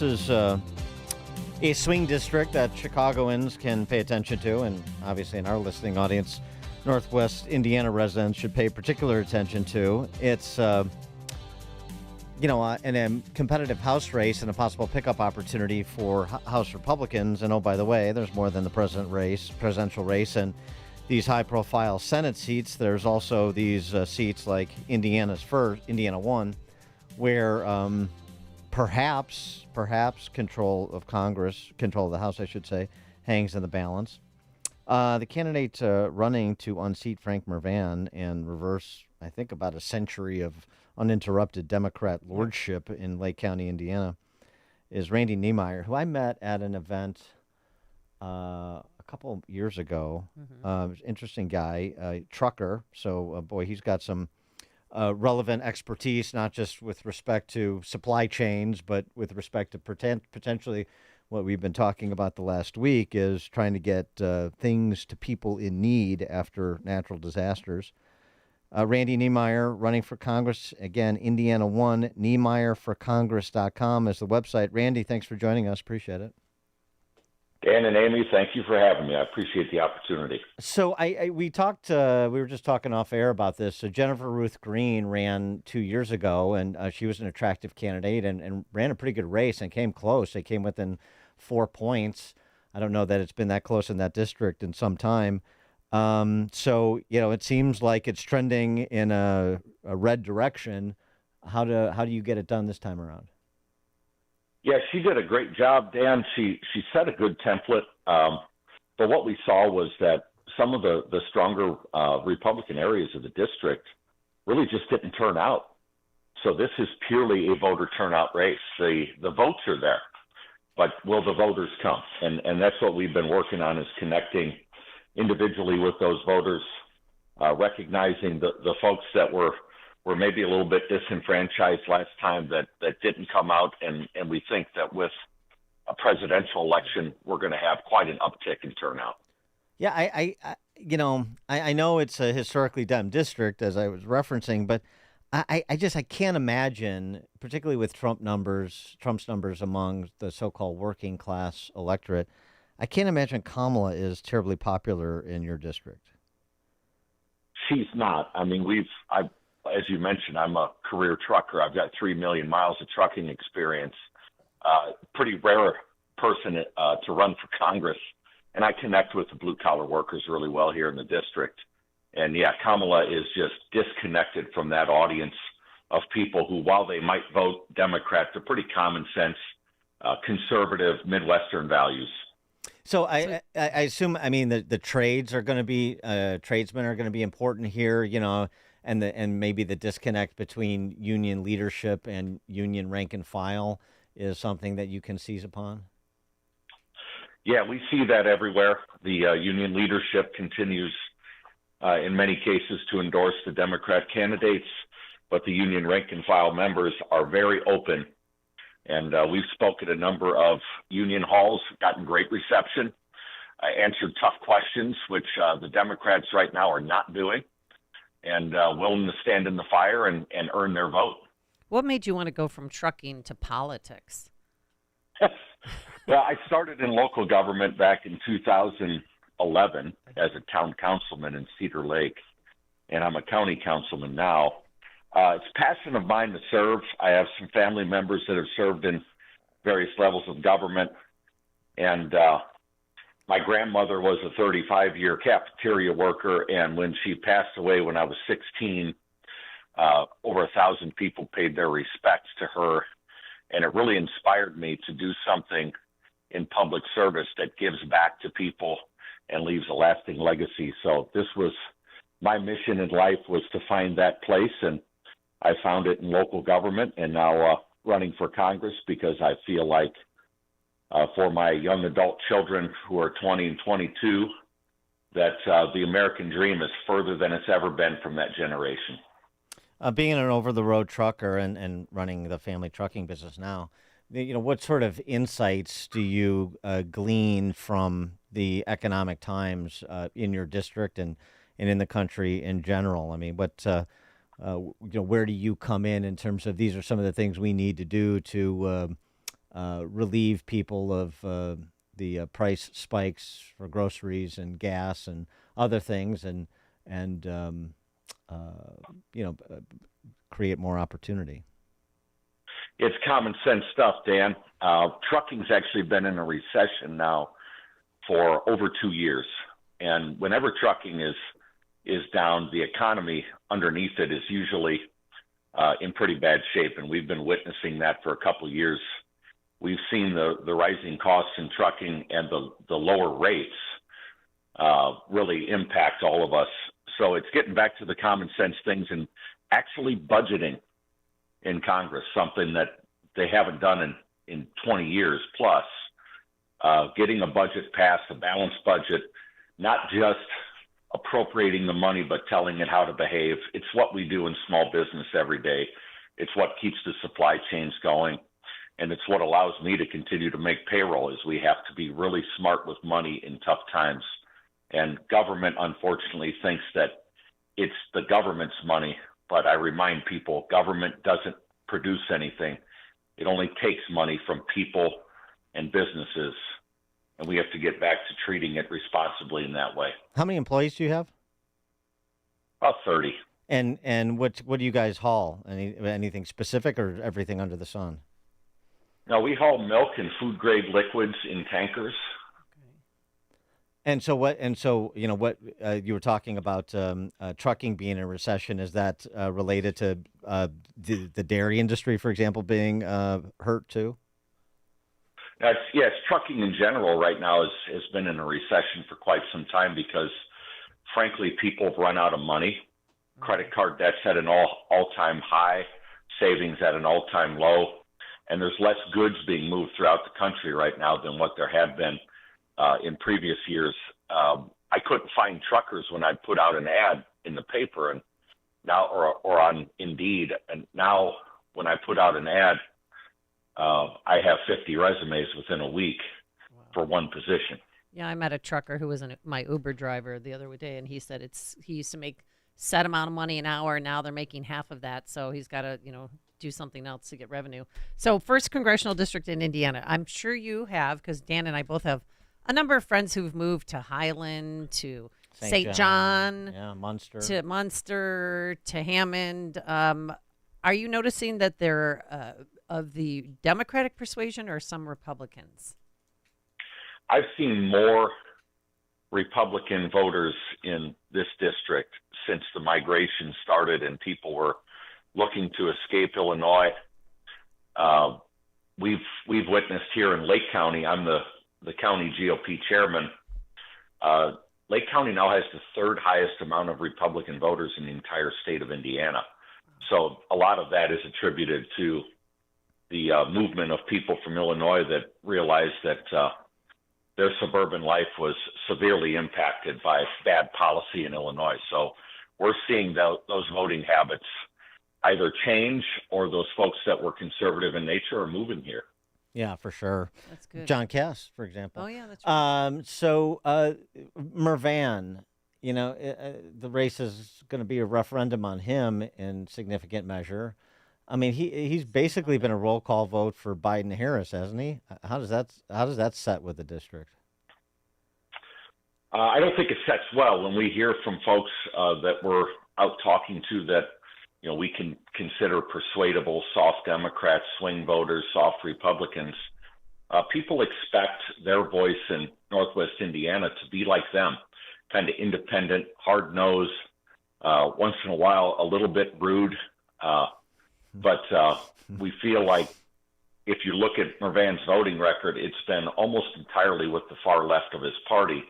this is a swing district that Chicagoans can pay attention to, and obviously in our listening audience, Northwest Indiana residents should pay particular attention to. It's, in a competitive House race and a possible pickup opportunity for House Republicans. And oh, by the way, there's more than the presidential race, and these high-profile Senate seats. There's also these seats like Indiana 1, where perhaps control of the House, I should say, hangs in the balance. The candidate running to unseat Frank Mervan and reverse, I think, about a century of uninterrupted Democrat lordship in Lake County, Indiana, is Randy Niemeyer, who I met at an event a couple years ago. Interesting guy, trucker. So, boy, he's got some relevant expertise, not just with respect to supply chains, but with respect to potentially what we've been talking about the last week is trying to get things to people in need after natural disasters. Randy Niemeyer running for Congress, again, Indiana 1, NiemeyerForCongress.com is the website. Randy, thanks for joining us. Appreciate it. Dan and Amy, thank you for having me. I appreciate the opportunity. So we were just talking off air about this. So Jennifer Ruth Green ran 2 years ago, and she was an attractive candidate and ran a pretty good race and came close. They came within 4 points. I don't know that it's been that close in that district in some time. So, it seems like it's trending in a red direction. How do you get it done this time around? Yeah, she did a great job, Dan. She set a good template. But what we saw was that some of the stronger Republican areas of the district really just didn't turn out. So this is purely a voter turnout race. The votes are there, but will the voters come? And that's what we've been working on, is connecting individually with those voters, recognizing the folks that were maybe a little bit disenfranchised last time that didn't come out. And we think that with a presidential election, we're going to have quite an uptick in turnout. Yeah, I know it's a historically dumb district, as I was referencing, but I can't imagine, particularly with Trump's numbers among the so-called working class electorate, I can't imagine Kamala is terribly popular in your district. She's not. I mean, as you mentioned, I'm a career trucker. I've got 3 million miles of trucking experience. Pretty rare person to run for Congress. And I connect with the blue-collar workers really well here in the district. And, yeah, Kamala is just disconnected from that audience of people who, while they might vote Democrat, they're pretty common sense, conservative, Midwestern values. So I assume, the trades are going to be, tradesmen are going to be important here, and maybe the disconnect between union leadership and union rank and file is something that you can seize upon? Yeah, we see that everywhere. The union leadership continues, in many cases, to endorse the Democrat candidates, but the union rank and file members are very open. And we've spoken at a number of union halls, gotten great reception, answered tough questions, which the Democrats right now are not doing, and willing to stand in the fire and earn their vote. What made you want to go from trucking to politics? Well, I started in local government back in 2011 as a town councilman in Cedar Lake, and I'm a county councilman now. It's a passion of mine to serve. I have some family members that have served in various levels of government, and my grandmother was a 35-year cafeteria worker, and when she passed away when I was 16, over 1,000 people paid their respects to her, and it really inspired me to do something in public service that gives back to people and leaves a lasting legacy. So this was my mission in life, was to find that place, and I found it in local government, and now running for Congress because I feel like for my young adult children who are 20 and 22, that the American dream is further than it's ever been from that generation. Being an over-the-road trucker and running the family trucking business now, what sort of insights do you glean from the economic times in your district and in the country in general? I mean, where do you come in terms of these are some of the things we need to do to relieve people of the price spikes for groceries and gas and other things, and create more opportunity. It's common sense stuff, Dan. Trucking's actually been in a recession now for over 2 years, and whenever trucking is down, the economy underneath it is usually in pretty bad shape, and we've been witnessing that for a couple of years. We've seen the rising costs in trucking and the lower rates really impact all of us. So it's getting back to the common sense things and actually budgeting in Congress, something that they haven't done in 20 years plus. Getting a budget passed, a balanced budget, not just appropriating the money, but telling it how to behave. It's what we do in small business every day. It's what keeps the supply chains going. And it's what allows me to continue to make payroll, is we have to be really smart with money in tough times. And government, unfortunately, thinks that it's the government's money. But I remind people, government doesn't produce anything. It only takes money from people and businesses. And we have to get back to treating it responsibly in that way. How many employees do you have? About 30. And what do you guys haul? Anything specific, or everything under the sun? Now, we haul milk and food grade liquids in tankers. And so what you were talking about trucking being in a recession. Is that related to the dairy industry, for example, being hurt too? Yes, trucking in general right now has been in a recession for quite some time because, frankly, people have run out of money. Credit card debt's at an all-time high, savings at an all-time low, and there's less goods being moved throughout the country right now than what there had been in previous years. I couldn't find truckers when I put out an ad in the paper, and now or on Indeed, and now when I put out an ad, I have 50 resumes within a week for one position. Yeah, I met a trucker who was my Uber driver the other day, and he said he used to make set amount of money an hour, and now they're making half of that, so he's got to do something else to get revenue. So, first congressional district in Indiana. I'm sure you have, because Dan and I both have a number of friends who've moved to Highland, to St. John, to Munster, to Hammond. Are you noticing that they're of the Democratic persuasion or some Republicans? I've seen more Republican voters in this district since the migration started and people were looking to escape Illinois. We've witnessed here in Lake County. I'm the county GOP chairman. Lake County now has the third highest amount of Republican voters in the entire state of Indiana. So a lot of that is attributed to the movement of people from Illinois that realized that their suburban life was severely impacted by bad policy in Illinois. So we're seeing those voting habits either change, or those folks that were conservative in nature are moving here. Yeah, for sure. That's good. John Cass, for example. Oh, yeah, that's right. So Mervan, the race is going to be a referendum on him in significant measure. I mean, he's basically been a roll call vote for Biden-Harris, hasn't he? How does that set with the district? I don't think it sets well when we hear from folks that we're out talking to that we can consider persuadable, soft Democrats, swing voters, soft Republicans. People expect their voice in Northwest Indiana to be like them, kind of independent, hard-nosed, once in a while a little bit rude. But we feel like if you look at Mervan's voting record, it's been almost entirely with the far left of his party,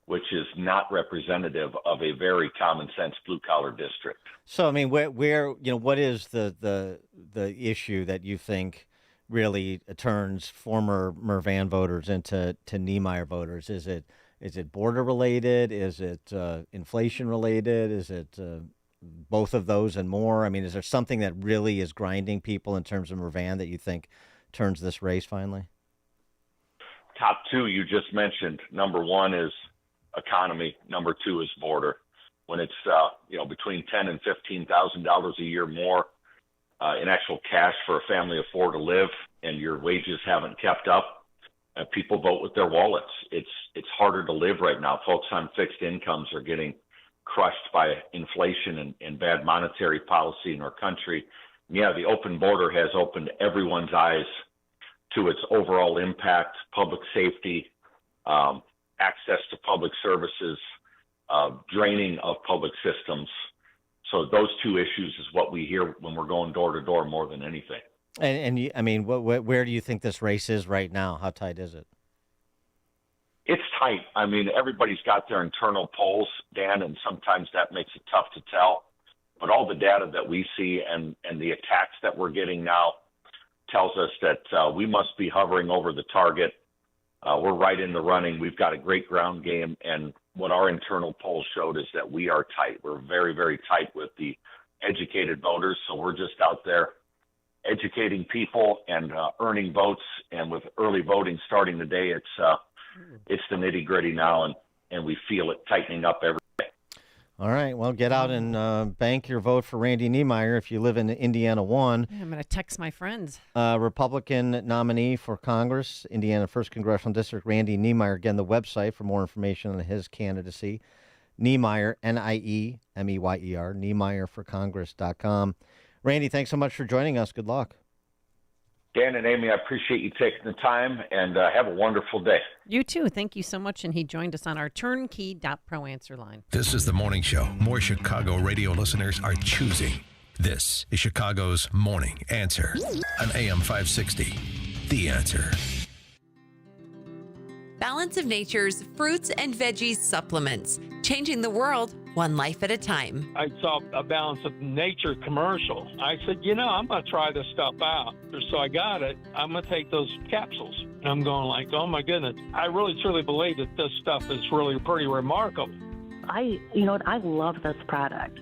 which is not representative of a very common sense blue collar district. So, I mean, where what is the issue that you think really turns former Mervan voters into Niemeyer voters? Is it border related? Is it inflation related? Is it both of those and more? I mean, is there something that really is grinding people in terms of Mervan that you think turns this race finally? Top two you just mentioned. Number one is economy. Number two is border. When it's between $10,000 and $15,000 a year more in actual cash for a family of four to live, and your wages haven't kept up, people vote with their wallets. It's harder to live right now. Folks on fixed incomes are getting crushed by inflation and bad monetary policy in our country. Yeah, the open border has opened everyone's eyes to its overall impact, public safety, access to public services, draining of public systems. So those two issues is what we hear when we're going door to door more than anything. I mean, where do you think this race is right now? How tight is it? It's tight. I mean, everybody's got their internal polls, Dan, and sometimes that makes it tough to tell. But all the data that we see and the attacks that we're getting now tells us that we must be hovering over the target. We're right in the running. We've got a great ground game, and what our internal polls showed is that we are tight. We're very, very tight with the educated voters, so we're just out there educating people and earning votes. And with early voting starting today, it's the nitty-gritty now, and we feel it tightening up every day. All right, well, get out and bank your vote for Randy Niemeyer if you live in Indiana 1. Yeah, I'm going to text my friends. Republican nominee for Congress, Indiana 1st Congressional District, Randy Niemeyer. Again, the website for more information on his candidacy, Niemeyer, Niemeyer, NiemeyerforCongress.com. Randy, thanks so much for joining us. Good luck. Dan and Amy, I appreciate you taking the time, and have a wonderful day. You too. Thank you so much. And he joined us on our turnkey.pro answer line. This is the morning show more Chicago radio listeners are choosing. This is Chicago's Morning Answer on AM 560. The Answer. Balance of Nature's fruits and veggies supplements, changing the world one life at a time. I saw a Balance of Nature commercial. I said, I'm going to try this stuff out. So I got it. I'm going to take those capsules. I'm going like, oh my goodness. I really truly believe that this stuff is really pretty remarkable. I love this product.